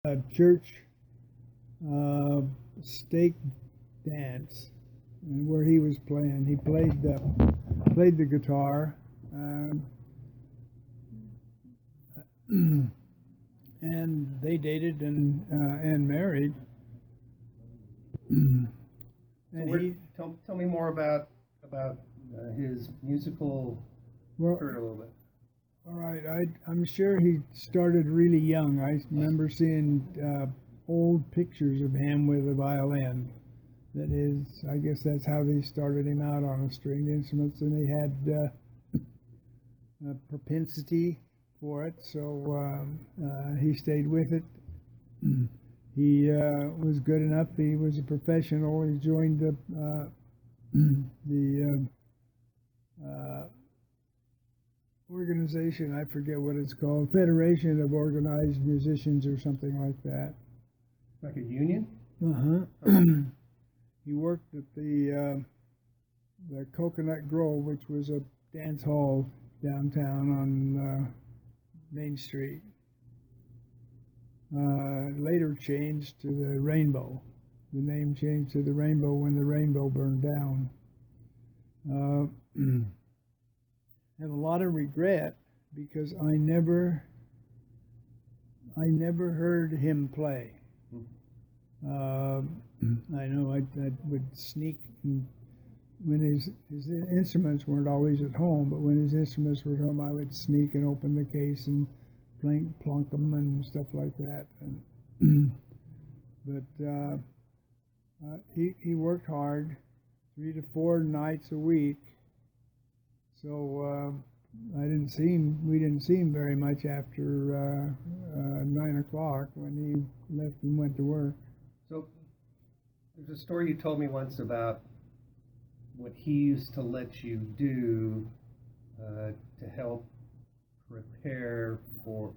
a church uh, stake dance where he was playing. He played the guitar, and they dated and married. And So he tell me more about his musical well, career a little bit. all right. I'm sure he started really young. I remember seeing old pictures of him with a violin. That is, I guess that's how they started him out on the stringed instruments, and they had a propensity for it, so he stayed with it. He was good enough. He was a professional. He joined the organization. I forget what it's called, Federation of Organized Musicians or something like that. Like a union? Uh-huh. He worked at the Coconut Grove, which was a dance hall downtown on Main Street. Later changed to the Rainbow. The name changed to the Rainbow when the Rainbow burned down. Have a lot of regret because I never heard him play. I know I would sneak when his instruments weren't always at home, but when his instruments were at home, I would sneak and open the case and plunk them and stuff like that. And, but he worked hard, 3 to 4 nights a week. So I didn't see him. We didn't see him very much after 9 o'clock when he left and went to work. So there's a story you told me once about what he used to let you do to help prepare for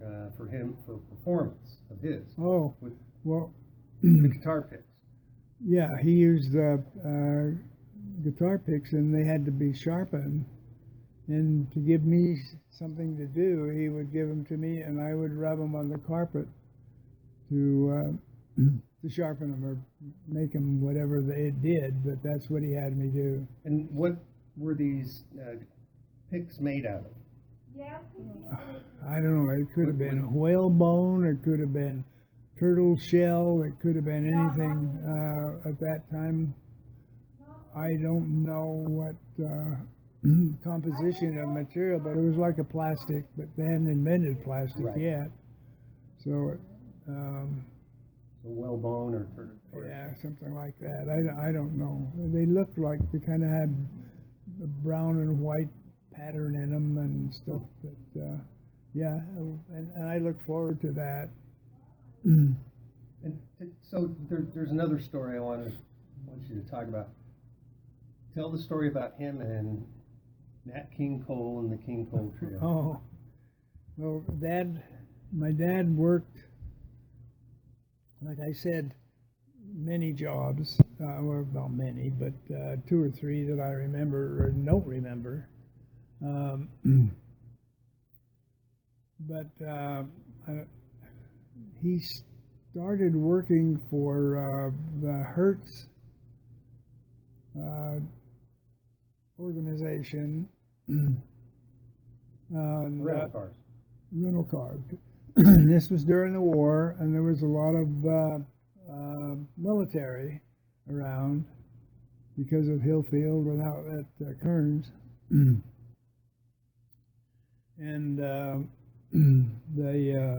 him for performance of his. Oh, with well, the guitar picks. yeah, he used guitar picks, and they had to be sharpened. And to give me something to do, he would give them to me, and I would rub them on the carpet to sharpen them or make them whatever they did. But that's what he had me do. And what were these picks made out of? I don't know. It could have been whalebone. It could have been turtle shell. It could have been anything at that time. I don't know what composition of material, but it was like a plastic. But they hadn't invented plastic Right. yet. So, So whalebone or yeah, something like that. I don't know. They looked like they kind of had a brown and white pattern in them and stuff. But yeah, and I look forward to that. And so there's another story I want you to talk about. Tell the story about him and Nat King Cole and the King Cole Trio. Oh, well, my dad worked, like I said, many jobs. Well, not many, but 2 or 3 that I remember or don't remember. But he started working for the Hertz organization. Rental cars. Rental cars. This was during the war, and there was a lot of military around because of Hillfield and out at Kearns. And the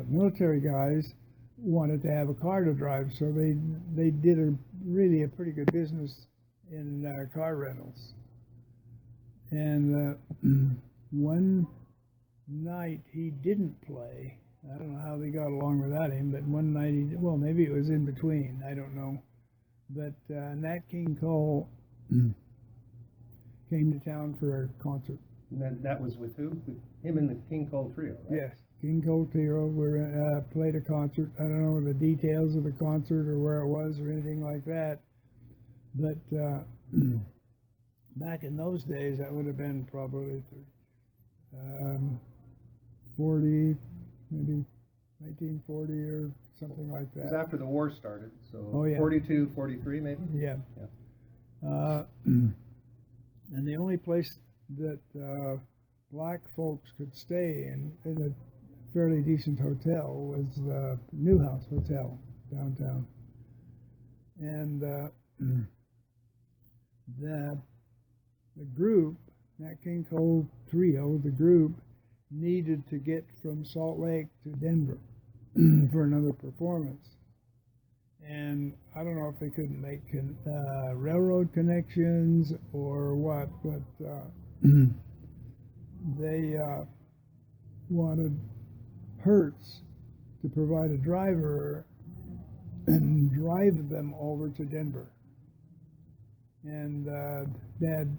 military guys wanted to have a car to drive, so they did really a pretty good business in car rentals. And one night he didn't play. I don't know how they got along without him, but one night well, maybe it was in between. I don't know. But Nat King Cole came to town for a concert. And that was with who? With him and the King Cole Trio, right? Yes, King Cole Trio played a concert. I don't know the details of the concert or where it was or anything like that. But back in those days, that would have been probably 40, maybe 1940 or something like It was that. after the war started, so Oh, yeah. 42, 43 maybe? Yeah. Yeah. And the only place that black folks could stay in a fairly decent hotel was the Newhouse Hotel downtown. And the group, Nat King Cole Trio, the group needed to get from Salt Lake to Denver for another performance. And I don't know if they couldn't make railroad connections or what, but they wanted Hertz to provide a driver and drive them over to Denver. And Dad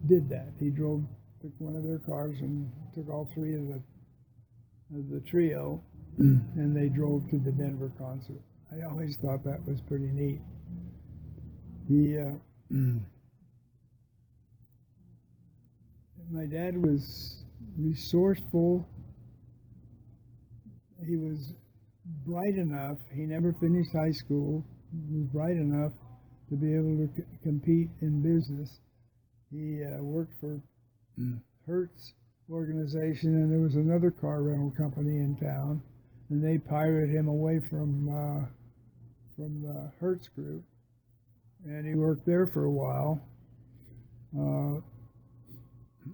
did that. He took one of their cars and took all three of the trio, and they drove to the Denver concert. I always thought that was pretty neat. My dad was resourceful. He was bright enough. He never finished high school. He was bright enough to be able to compete in business. He worked for Hertz organization, and there was another car rental company in town, and they pirated him away from the Hertz group, and he worked there for a while.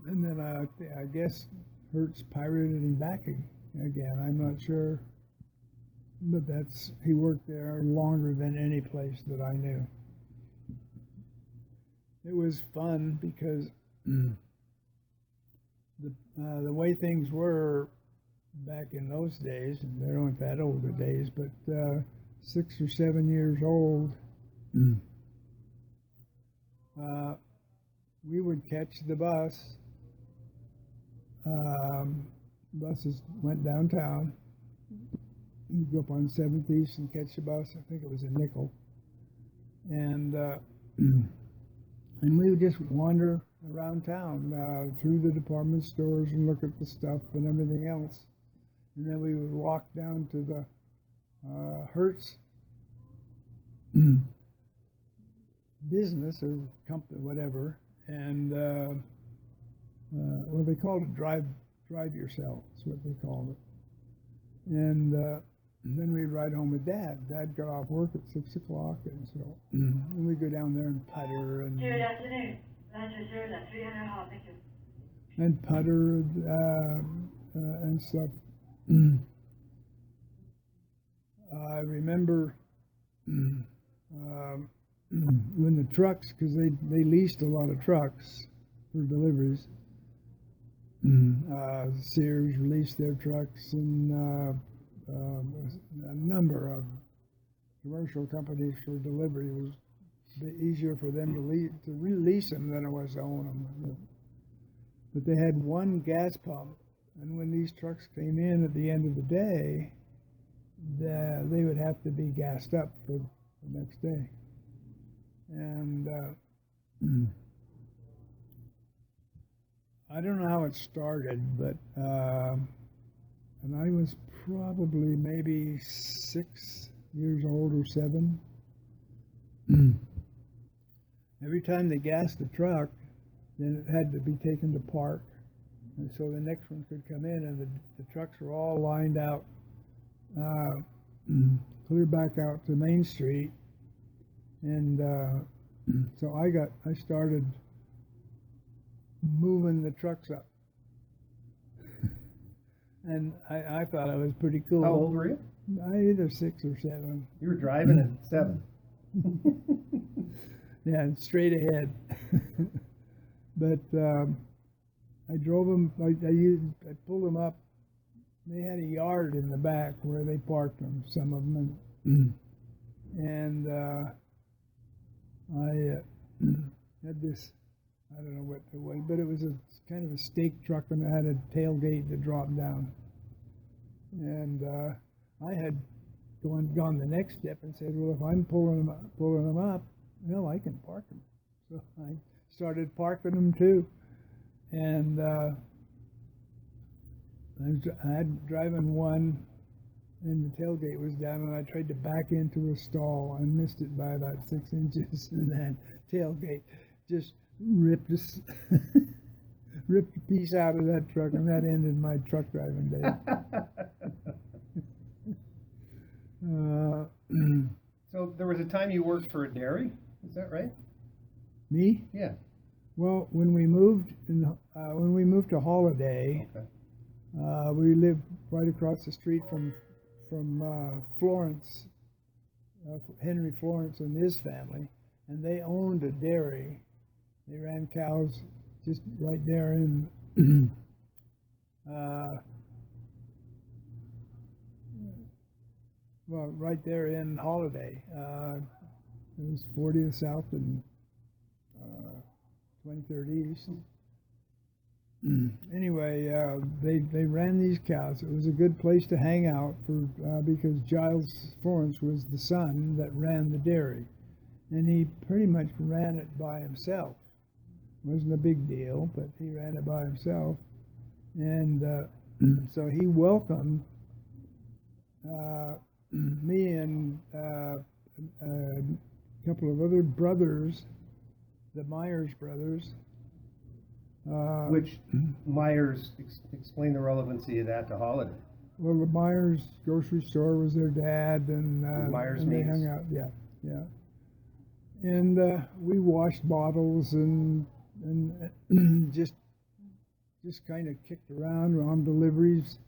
And then I guess Hertz pirated him back again. I'm not sure, but he worked there longer than any place that I knew. It was fun because the way things were back in those days, and they weren't that old a days, but 6 or 7 years old, we would catch the bus. Buses went downtown. You'd go up on 7th East and catch the bus. I think it was a nickel. And we would just wander around town through the department stores and look at the stuff and everything else. And then we would walk down to the Hertz business or company, whatever, and well, they called it drive yourself. That's what they called it. And then we'd ride home with Dad. Dad got off work at 6 o'clock, and so and we'd go down there and putter and Good afternoon. Lunch reserved at 300 Hall. Thank you. and putter and stuff. I remember when the trucks, because they leased a lot of trucks for deliveries. Sears released their trucks, and a number of commercial companies for delivery. It was easier for them to release them than it was to own them. But they had one gas pump, and when these trucks came in at the end of the day, they would have to be gassed up for the next day. And I don't know how it started, but and I was probably maybe 6 years old or 7. Every time they gassed the truck, then it had to be taken to park, and so the next one could come in, and the trucks were all lined out, clear back out to Main Street, and so I started moving the trucks up, and I thought it was pretty cool. How old were you? Either 6 or 7. You were driving at 7. Yeah, straight ahead. But I drove them. I pulled them up. They had a yard in the back where they parked them, some of them, and I had this. I don't know what it was, but it was a kind of a stake truck, and it had a tailgate that dropped down. And I had gone the next step and said, well, if I'm pulling them up, well, I can park them. So I started parking them too, and I had driving one, and the tailgate was down, and I tried to back into a stall and missed it by about 6 inches, and that tailgate just ripped us. Ripped a piece out of that truck, and that ended my truck driving day. So there was a time you worked for a dairy, is that right? Me? Yeah. Well, when we moved to Holiday, Okay. we lived right across the street from Florence, Henry Florence and his family, and they owned a dairy. They ran cows just right there in well, right there in Holiday. It was 40th South and 23rd East. Anyway, they ran these cows. It was a good place to hang out for because Giles Florence was the son that ran the dairy, and he pretty much ran it by himself. Wasn't a big deal, but he ran it by himself, and so he welcomed me and a couple of other brothers, the Myers brothers. Which Myers, explain the relevancy of that to Holiday. Well, the Myers grocery store was their dad, and Myers and they Meats. hung out. Yeah, yeah. And we washed bottles and just kind of kicked around on deliveries.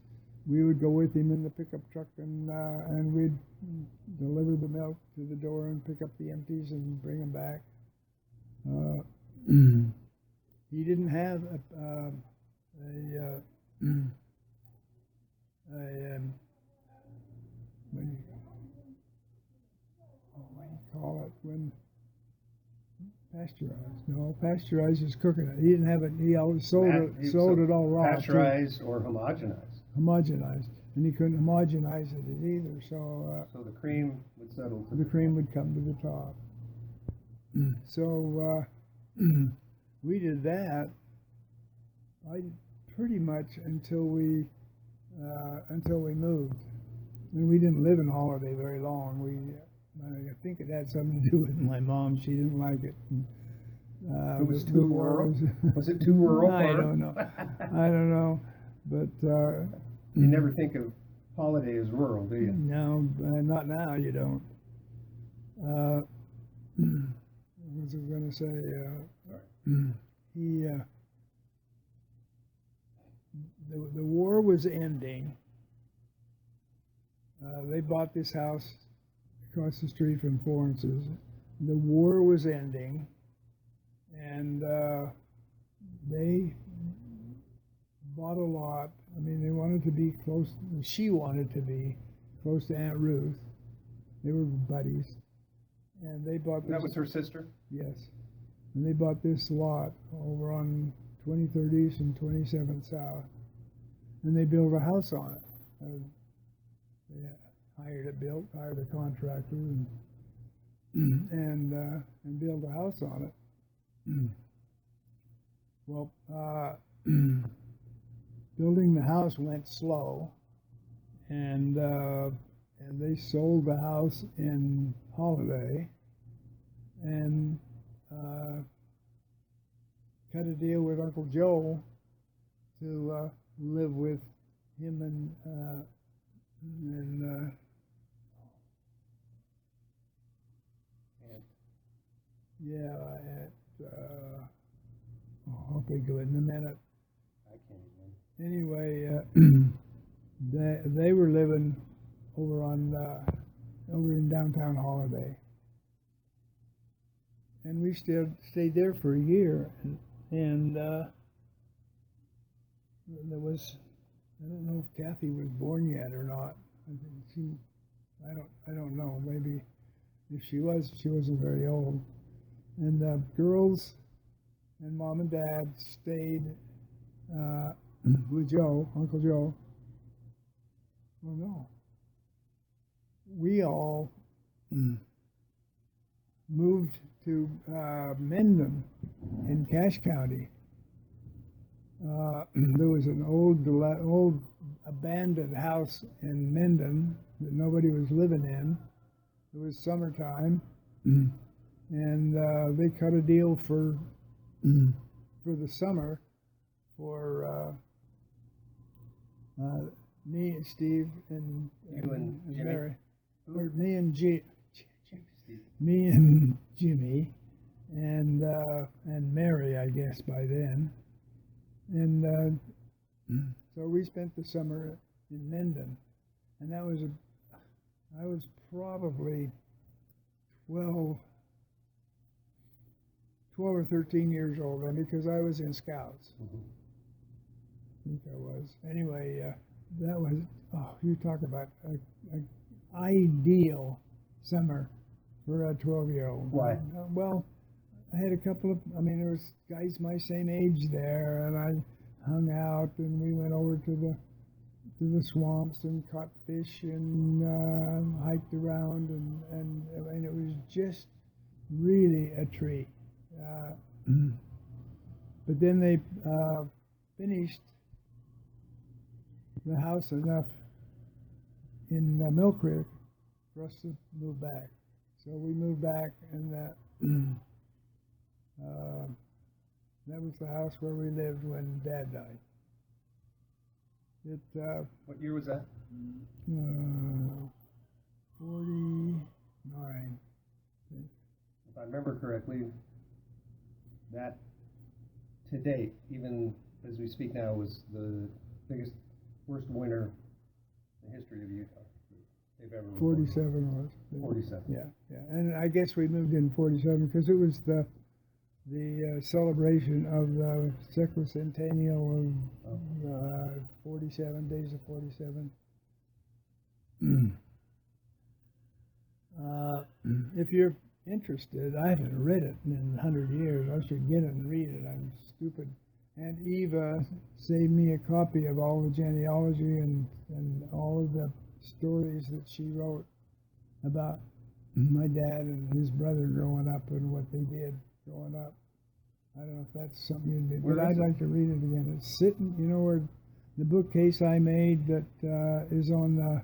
We would go with him in the pickup truck, and we'd deliver the milk to the door and pick up the empties and bring them back. He didn't have a what do you call it when pasteurized? No, pasteurized is cooking it. He didn't have it. He always sold it all raw. Pasteurized or homogenized. Homogenized, and he couldn't homogenize it either. So So the cream would settle to the cream would come to the top. So we did that. I pretty much until we moved, and we didn't live in Holiday very long. I think it had something to do with my mom. She didn't like it. It was the too war rural? was- Was it too rural? I for her? don't know. I don't know, but You never think of Holiday as rural, do you? no, not now. You don't. What was I going to say? He. The war was ending. They bought this house across the street from Florence's. The war was ending, and they bought a lot. I mean, they wanted to be close. She wanted to be close to Aunt Ruth. They were buddies, and they bought this. That was her sister? Yes, and they bought this lot over on 23rd East and 27th South, and they built a house on it. They hired a contractor, and built a house on it. Well, building the house went slow, and they sold the house in Holiday, and cut a deal with Uncle Joe to live with him and I'll think of it in a minute. I can't even. Anyway, they were living over in downtown Holiday, and we stayed there for a year, and there was, I don't know if Kathy was born yet or not. I don't know. Maybe if she wasn't very old. And the girls and Mom and Dad stayed with Joe, Uncle Joe. Oh no. We all moved to Mendon in Cache County. there was an old abandoned house in Minden that nobody was living in. It was summertime, and they cut a deal for the summer for me and Steve and You and Jimmy? Mary, Who? or me and Steve. me and Jimmy and Mary, I guess by then, and so we spent the summer in Minden, and I was probably 12 or 13 years old then, because I was in Scouts. Mhm. I think I was. Anyway, that was, you talk about a ideal summer for a 12-year-old. Why? Well, I had a couple of, there was guys my same age there, and I hung out, and we went over to the swamps and caught fish and hiked around, and it was just really a treat. But then they finished the house enough in Mill Creek for us to move back. So we moved back, and that was the house where we lived when Dad died. It What year was that? 49. If I remember correctly, that to date, even as we speak now, was the worst winter in the history of Utah they've ever recorded. 47 was. 47. Yeah. And I guess we moved in 47 because it was the celebration of the sesquicentennial of 47 days of 47. If you're interested, I haven't read it in 100 years. I should get it and read it. I'm stupid. And Eva saved me a copy of all the genealogy and all of the stories that she wrote about my dad and his brother growing up and what they did growing up. I don't know if that's something you'd do, but I'd like to read it again. It's sitting, where the bookcase I made that is on the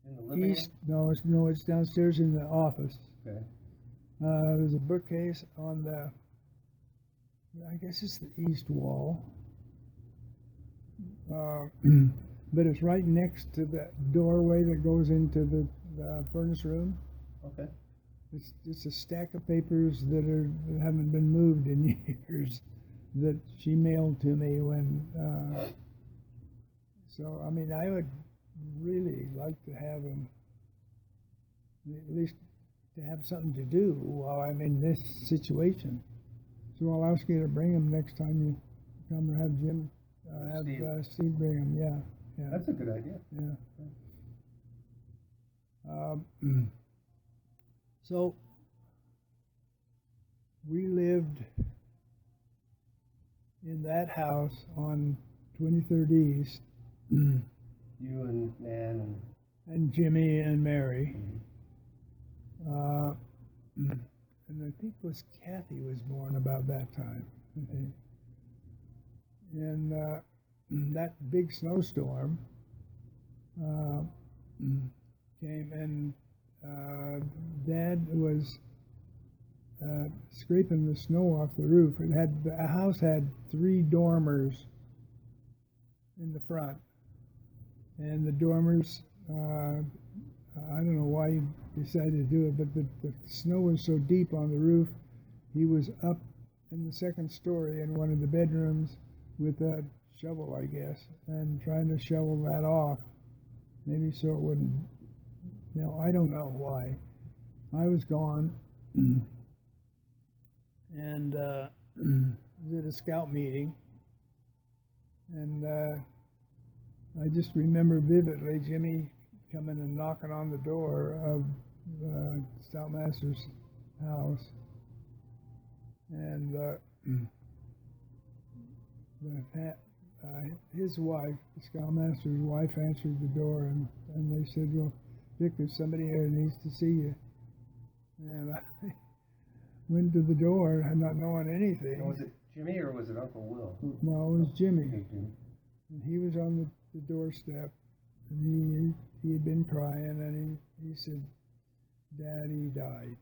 In the living east. No, it's downstairs in the office. room? There's a bookcase on the, I guess it's the east wall. But it's right next to the doorway that goes into the furnace room. Okay. Okay. It's a stack of papers that haven't been moved in years that she mailed to me when. So I would really like to have them, at least to have something to do while I'm in this situation. So I'll ask you to bring them next time you come, or have Jim have Steve bring them. Yeah. That's a good idea. Yeah. So we lived in that house on 23rd East. You and Nan And Jimmy and Mary. Mm-hmm. And I think Kathy was born about that time. I think. And that big snowstorm came, and Dad was scraping the snow off the roof. The house had 3 dormers in the front, and the dormers, I don't know why he decided to do it, but the snow was so deep on the roof, he was up in the second story in one of the bedrooms with a shovel, I guess, and trying to shovel that off, maybe so it wouldn't. I don't know why. I was gone, and did a scout meeting, and I just remember vividly Jimmy coming and knocking on the door of Scoutmaster's house, and his wife, the Scoutmaster's wife, answered the door, and they said, "Well, Dick, there's somebody here that needs to see you." And I went to the door, not knowing anything. was it Jimmy, or was it Uncle Will? No, it was Jimmy. Okay, Jimmy. And he was on the doorstep, and he had been crying, and he said, Daddy died.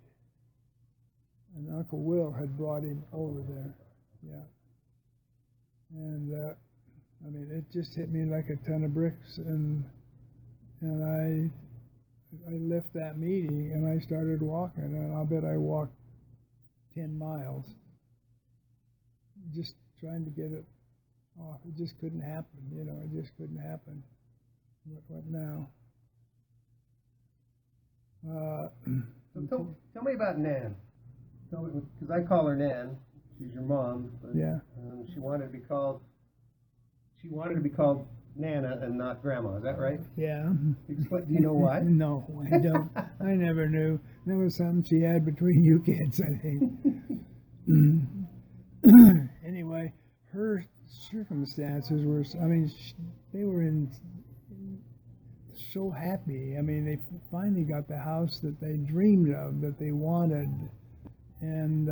And Uncle Will had brought him over there. Yeah. And I mean, it just hit me like a ton of bricks, and I left that meeting and I started walking, and I'll bet I walked 10 miles, just trying to get it off. It just couldn't happen, you know. It just couldn't happen. What now? So tell me about Nan. Because I call her Nan. She's your mom. But, Yeah. She wanted to be called Nana and not Grandma. Is that right? Yeah. Do you know why? No, I don't. I never knew. That was something she had between you kids, I think. Anyway, her circumstances were, I mean, they were so happy. I mean, they finally got the house that they dreamed of, that they wanted, and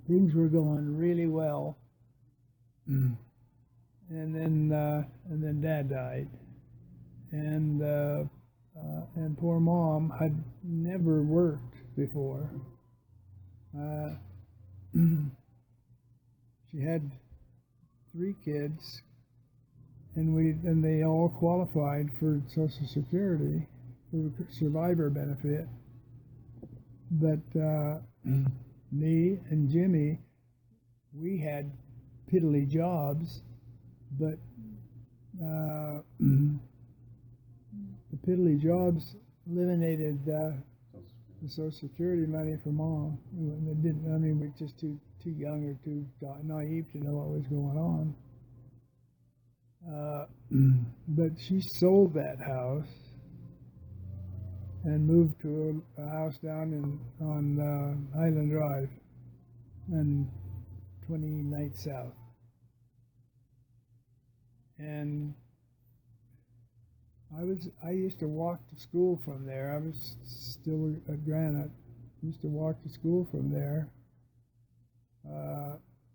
things were going really well. And then Dad died, and poor Mom had never worked before. She had 3 kids, and they all qualified for Social Security, for survivor benefit. But me and Jimmy, we had piddly jobs, but the piddly jobs eliminated the Social Security money for Mom. It didn't. I mean, we're just too young or too naive to know what was going on. But she sold that house and moved to a house down on Highland Drive and 29th South. And I used to walk to school from there. I was still at Granite. Used to walk to school from there.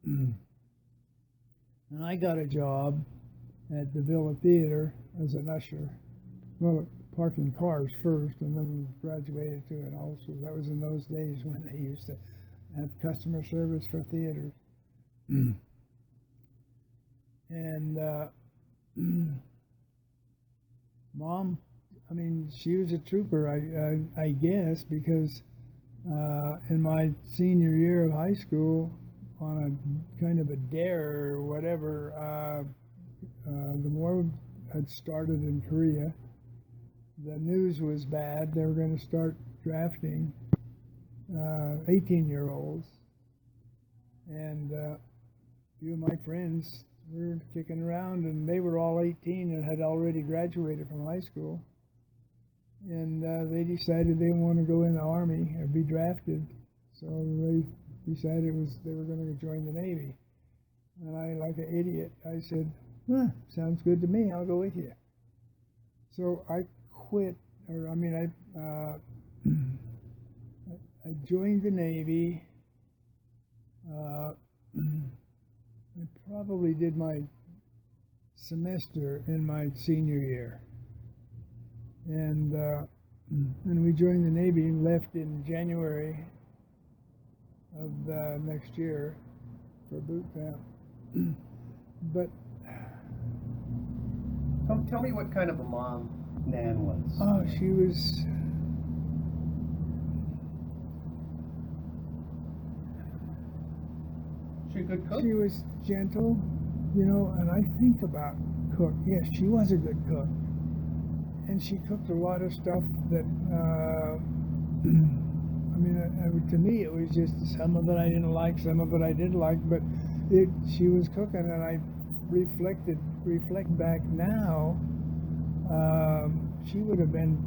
And I got a job at the Villa Theater as an usher. Well, parking cars first, and then graduated to an also. That was in those days when they used to have customer service for theaters. And Mom, I mean, she was a trooper, I guess, because in my senior year of high school, on a kind of a dare or whatever, the war had started in Korea. The news was bad. They were going to start drafting 18-year-olds. And a few of my friends were kicking around, and they were all 18 and had already graduated from high school. And they decided they want to go in the Army or be drafted. So they decided they were going to join the Navy. And I, like an idiot, I said, sounds good to me, I'll go with you. So I quit, or I mean, I joined the Navy. I probably did my semester in my senior year. And we joined the Navy and left in January of the next year for boot camp. But tell me what kind of a mom Nan was. oh, she was She a good cook? She was gentle, you know, and I think about cook. Yes, she was a good cook. And she cooked a lot of stuff that, I mean, to me it was just some of it I didn't like, some of it I did like, but she was cooking, and I reflect back now, she would have been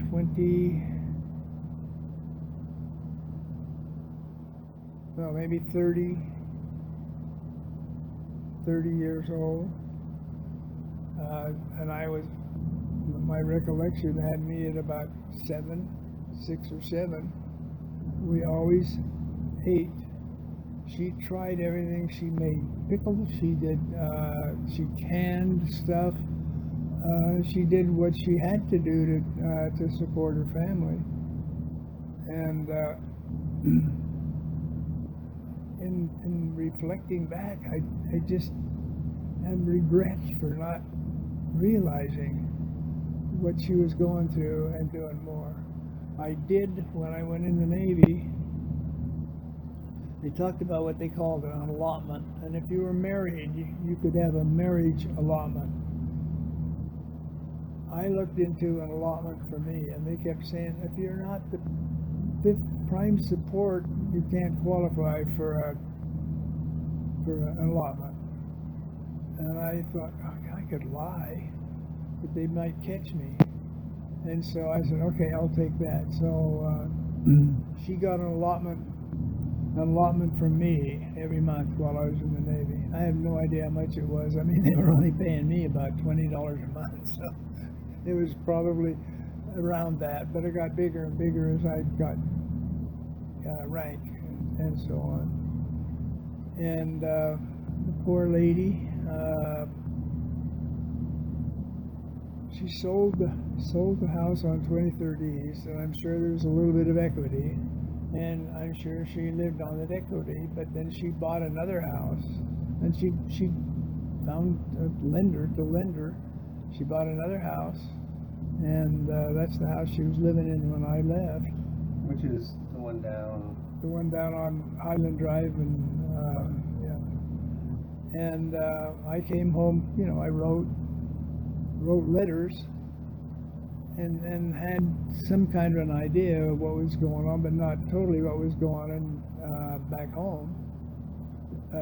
maybe 30 years old, and my recollection had me at about 6 or 7. We always ate She tried everything. She made pickles. She did. She canned stuff. She did what she had to do to support her family. And in reflecting back, I just have regrets for not realizing what she was going through and doing more. I did, when I went in the Navy, they talked about what they called an allotment, and if you were married, you could have a marriage allotment. I looked into an allotment for me, and they kept saying, if you're not the fifth prime support, you can't qualify for an allotment. And I thought, I could lie, but they might catch me. And so I said, okay, I'll take that. So she got an allotment from me every month while I was in the Navy. I have no idea how much it was. I mean, they were only paying me about $20 a month, so it was probably around that. But it got bigger and bigger as I got rank and so on. And the poor lady, she sold the house on 23rd East, and I'm sure there was a little bit of equity, and I'm sure she lived on that equity. But then she bought another house, and she found a lender to lend her. She bought another house, and that's the house she was living in when I left. Which is the one down? The one down on Highland Drive, and yeah. And I came home. You know, I wrote letters and had some kind of an idea of what was going on, but not totally what was going on back home.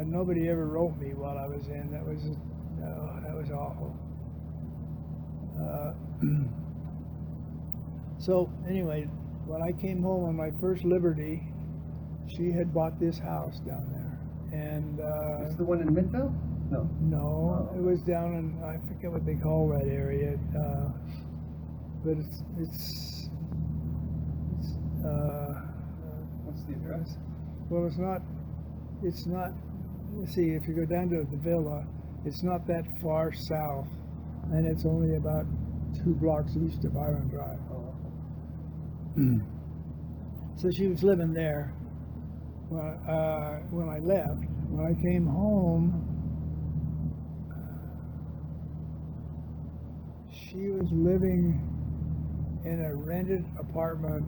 Nobody ever wrote me while I was in. That was awful. So anyway, when I came home on my first liberty, she had bought this house down there, and Is the one in Midvale? No. no, it was down in, I forget what they call that area, but it's What's the address? well, it's not, let's see, if you go down to the villa, it's not that far south, and it's only about 2 blocks east of Island Drive. Oh. So she was living there when I left. When I came home, she was living in a rented apartment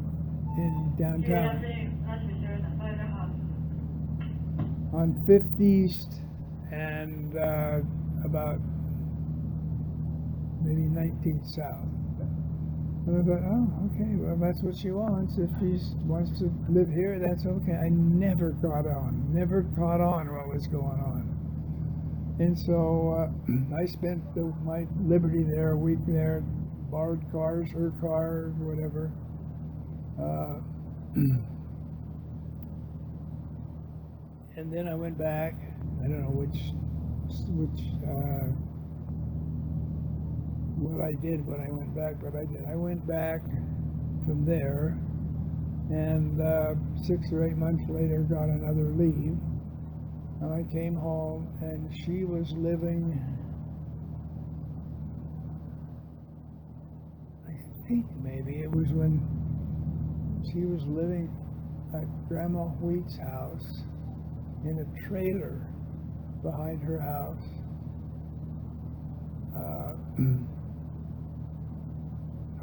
in downtown on 5th East and about maybe 19th South. And I thought, oh, okay, well, that's what she wants. If she wants to live here, that's okay. I never caught on what was going on. And so I spent my liberty there, a week there, borrowed cars, her car, whatever. And then I went back. I don't know what I did when I went back, but I did. I went back from there, and 6 or 8 months later got another leave, and I came home, and she was living, I think maybe it was when she was living at Grandma Wheat's house in a trailer behind her house.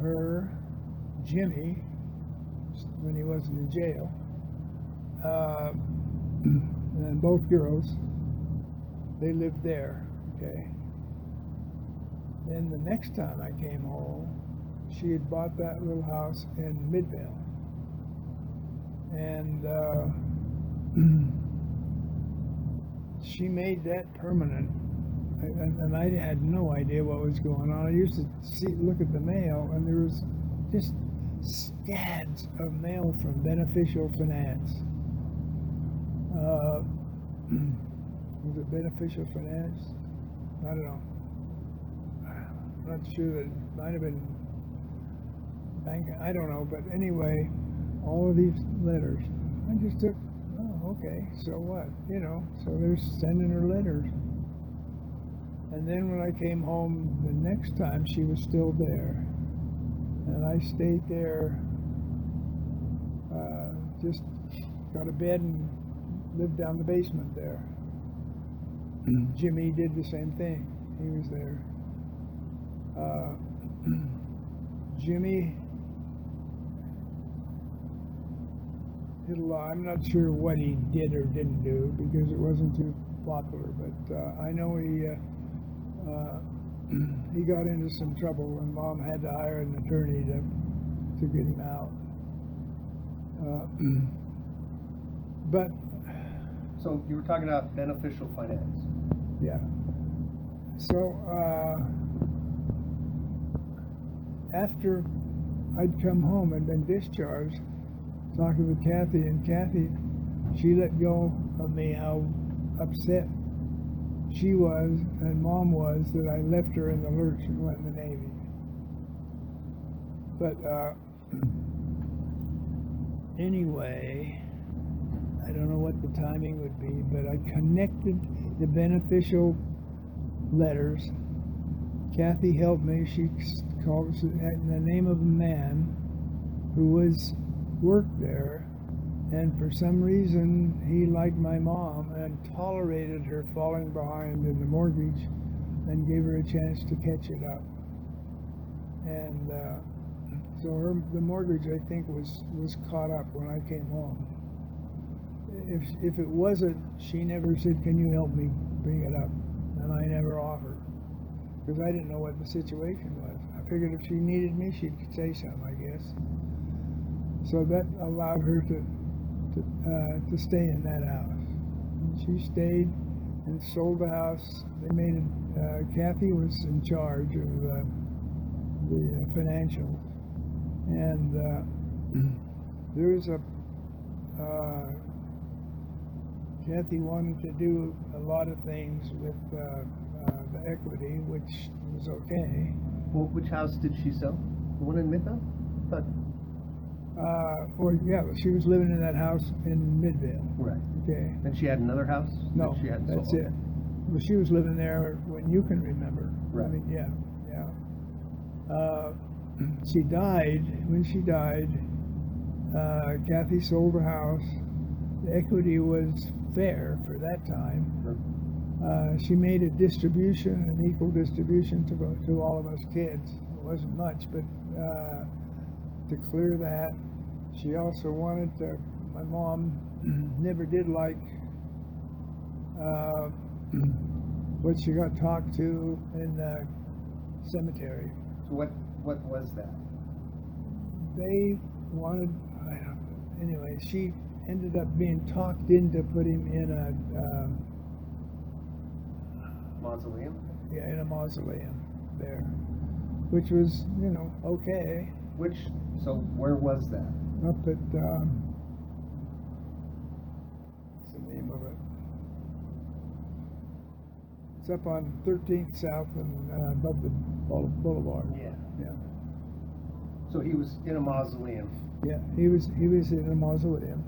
Her, Jimmy, when he wasn't in jail, and both girls, they lived there, okay? Then the next time I came home, she had bought that little house in Midvale. And she made that permanent. And I had no idea what was going on. I used to look at the mail, and there was just scads of mail from Beneficial Finance. Was it Beneficial Finance? I don't know. I'm not sure. That it might have been bank. I don't know. But anyway, all of these letters, I just took. Oh, okay, so what? You know, so they're sending her letters. And then when I came home the next time, she was still there. And I stayed there, just got a bed and lived down the basement there. Jimmy did the same thing. He was there. Jimmy did a lot. I'm not sure what he did or didn't do because it wasn't too popular, but I know he got into some trouble and Mom had to hire an attorney to get him out. But So you were talking about beneficial finance. yeah. So after I'd come home and been discharged, talking with Kathy, and Kathy, she let go of me how upset she was and Mom was that I left her in the lurch and went in the Navy. But anyway, I don't know what the timing would be, but I connected the beneficial letters. Kathy helped me. She called us in the name of a man who worked there, and for some reason he liked my mom and tolerated her falling behind in the mortgage and gave her a chance to catch it up. And so the mortgage, I think, was caught up when I came home. If it wasn't, she never said, "Can you help me bring it up?" And I never offered, because I didn't know what the situation was. I figured if she needed me, she'd say something, I guess. So that allowed her to stay in that house. And she stayed and sold the house. They made it. Kathy was in charge of the financial, and there was Kathy wanted to do a lot of things with the equity, which was okay. Well, which house did she sell? The one in Midvale? But Well, yeah, she was living in that house in Midvale. right. Okay. And she had another house? No, that she had that's sold? it. Well, she was living there when you can remember. Right. I mean, yeah. She died. When she died, Kathy sold the house. The equity was fair for that time. Sure. She made a distribution, an equal distribution to all of us kids. It wasn't much, but to clear that, she also wanted to. My mom never did like what she got talked to in the cemetery. So what was that? They wanted. Anyway, she ended up being talked into putting in a. Mausoleum? Yeah, in a mausoleum there, which was, okay. So where was that? Up at, what's the name of it? It's up on 13th South and above the Boulevard. Yeah. Yeah. So he was in a mausoleum. Yeah, he was in a mausoleum,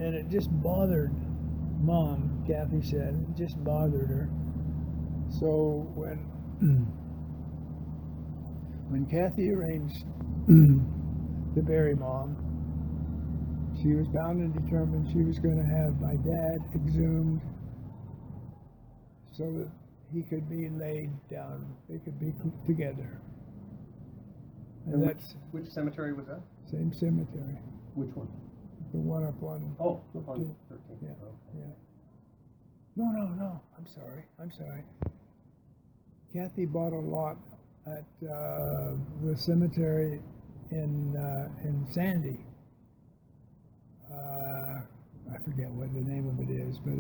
and it just bothered Mom. Kathy said it just bothered her. So when Kathy arranged to bury Mom, she was bound and determined she was going to have my dad exhumed so that he could be laid down. They could be together. And that's which cemetery was that? same cemetery, Which one? the one up on. Oh, 13th. on 13th. Yeah, Oh. yeah. No. I'm sorry. Kathy bought a lot at the cemetery in Sandy. I forget what the name of it is, but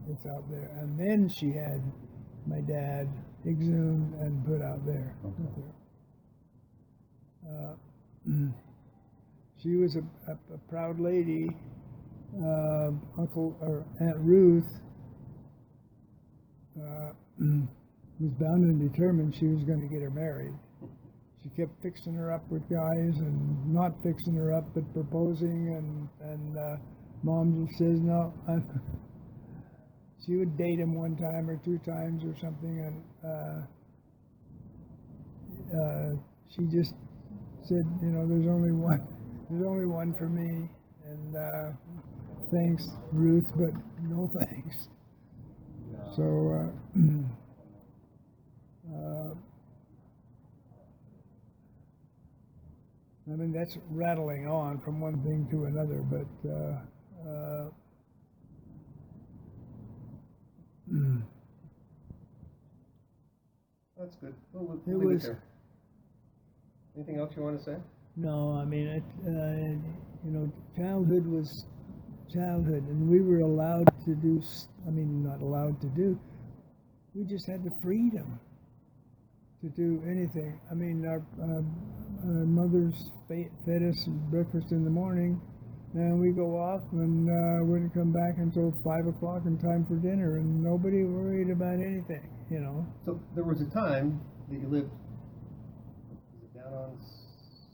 it's out there. And then she had my dad exhumed and put out there. Okay. She was a proud lady. Uncle or Aunt Ruth was bound and determined she was going to get her married. She kept fixing her up with guys and not fixing her up, but proposing and Mom just says no. She would date him one time or two times or something, and she just said, you know, there's only one for me, and thanks, Ruth, but no thanks. So, I mean, that's rattling on from one thing to another, but That's good. We'll It leave was- it there. Anything else you want to say? no, I mean, you know, childhood was childhood, and we were allowed to do, I mean, not allowed to do, we just had the freedom to do anything. I mean, our mothers fed us breakfast in the morning, and we go off and wouldn't come back until 5 o'clock in time for dinner, and nobody worried about anything, you know. So there was a time that you lived, was it down on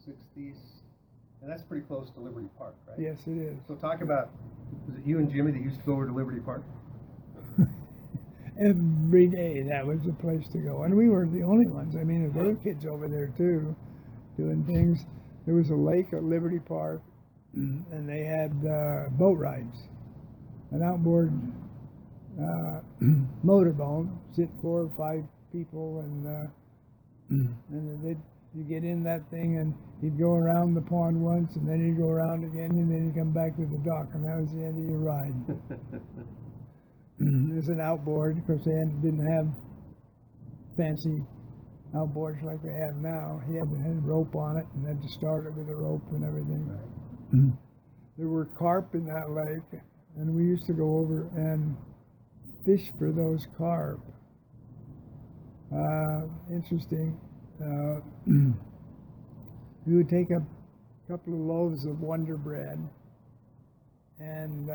60s? And that's pretty close to Liberty Park, right? Yes, it is. So talk about, was it you and Jimmy that used to go over to Liberty Park? Every day that was the place to go, and we weren't the only ones. I mean, there were kids over there too, doing things. There was a lake at Liberty Park, and they had boat rides, an outboard motorboat, sit 4 or 5 people, and then you get in that thing, and you'd go around the pond once, and then you'd go around again, and then you'd come back to the dock, and that was the end of your ride. It was an outboard because they didn't have fancy outboards like they have now. He had a rope on it and had to start it with a rope and everything. There were carp in that lake, and we used to go over and fish for those carp. Interesting. We would take a couple of loaves of Wonder Bread and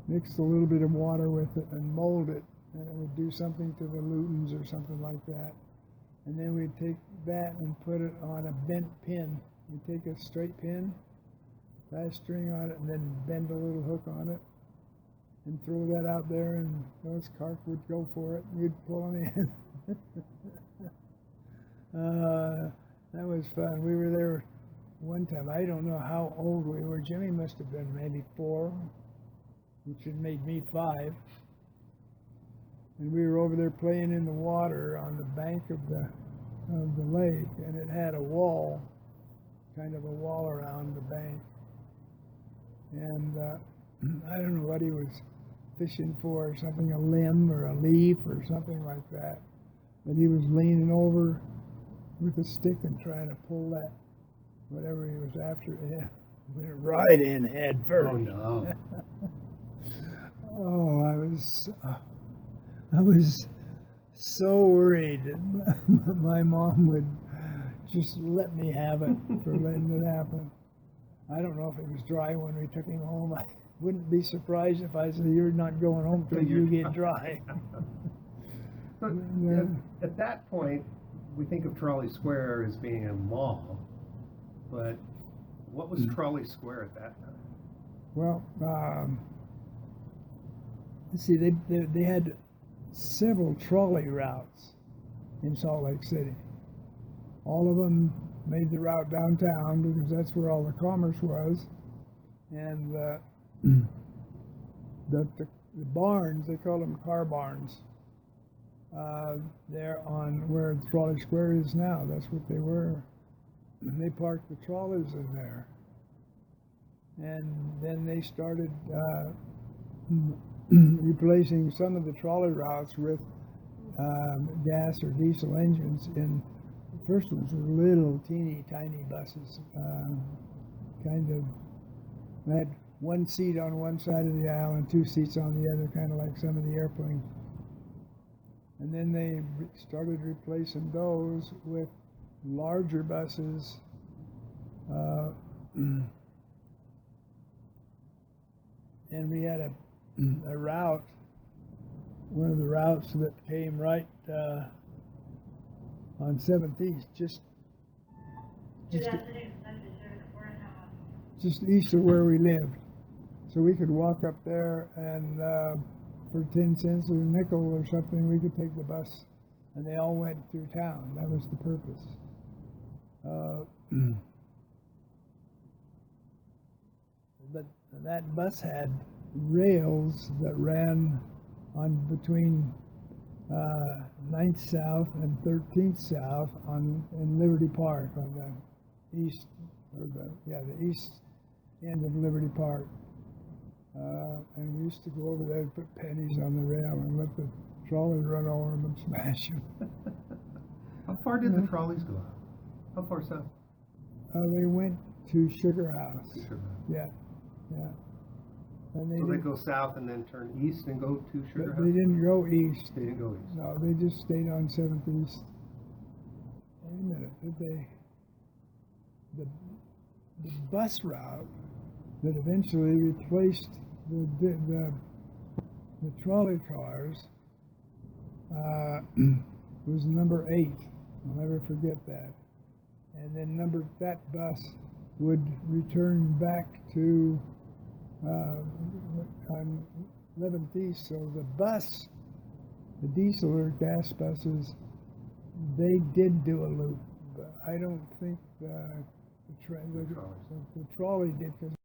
mix a little bit of water with it and mold it, and it would do something to the lutens or something like that. And then we'd take that and put it on a bent pin. We'd take a straight pin, tie a string on it, and then bend a little hook on it, and throw that out there, and those carp would go for it, and we'd pull them in. That was fun. We were there one time. I don't know how old we were. Jimmy must have been maybe 4, which had made me 5. And we were over there playing in the water on the bank of the lake, and it had a wall, kind of a wall around the bank. And I don't know what he was fishing for, something, a limb or a leaf or something like that. But he was leaning over with a stick and trying to pull that, whatever he was after. It went right in head first. Oh no. Oh, I was so worried that my mom would just let me have it for letting it happen. I don't know if it was dry when we took him home. I wouldn't be surprised if I said, "You're not going home till you get dry." But at that point, we think of Trolley Square as being a mall, but what was Trolley Square at that time? Well, let's see, they had several trolley routes in Salt Lake City. All of them made the route downtown because that's where all the commerce was. And the barns, they call them car barns, they're on where Trolley Square is now. That's what they were. And they parked the trolleys in there. And then they started replacing some of the trolley routes with gas or diesel engines. And the first ones were little teeny tiny buses, kind of had 1 seat on one side of the aisle and 2 seats on the other, kind of like some of the airplanes. And then they started replacing those with larger buses. And we had a route, one of the routes that came right on 7th East, just Good afternoon, Century Circuit 4.5. just east of where we lived. So we could walk up there and for 10 cents or a nickel or something, we could take the bus, and they all went through town. That was the purpose. But that bus had rails that ran on between 9th South and 13th South in Liberty Park on the east, or the east end of Liberty Park. And we used to go over there and put pennies on the rail and let the trolley run over them and smash them. How far did the trolleys go out? How far south? They went to Sugar House. Sugar. Yeah, yeah. And So they go south and then turn east and go to Sugar but House? they didn't go east. They didn't go east. No, they just stayed on 7th East. Wait a minute, did they? The bus route that eventually replaced the trolley cars was number 8. I'll never forget that. And then that bus would return back to on 11th East. So the bus, the diesel or gas buses, they did do a loop, but I don't think the trolley did, because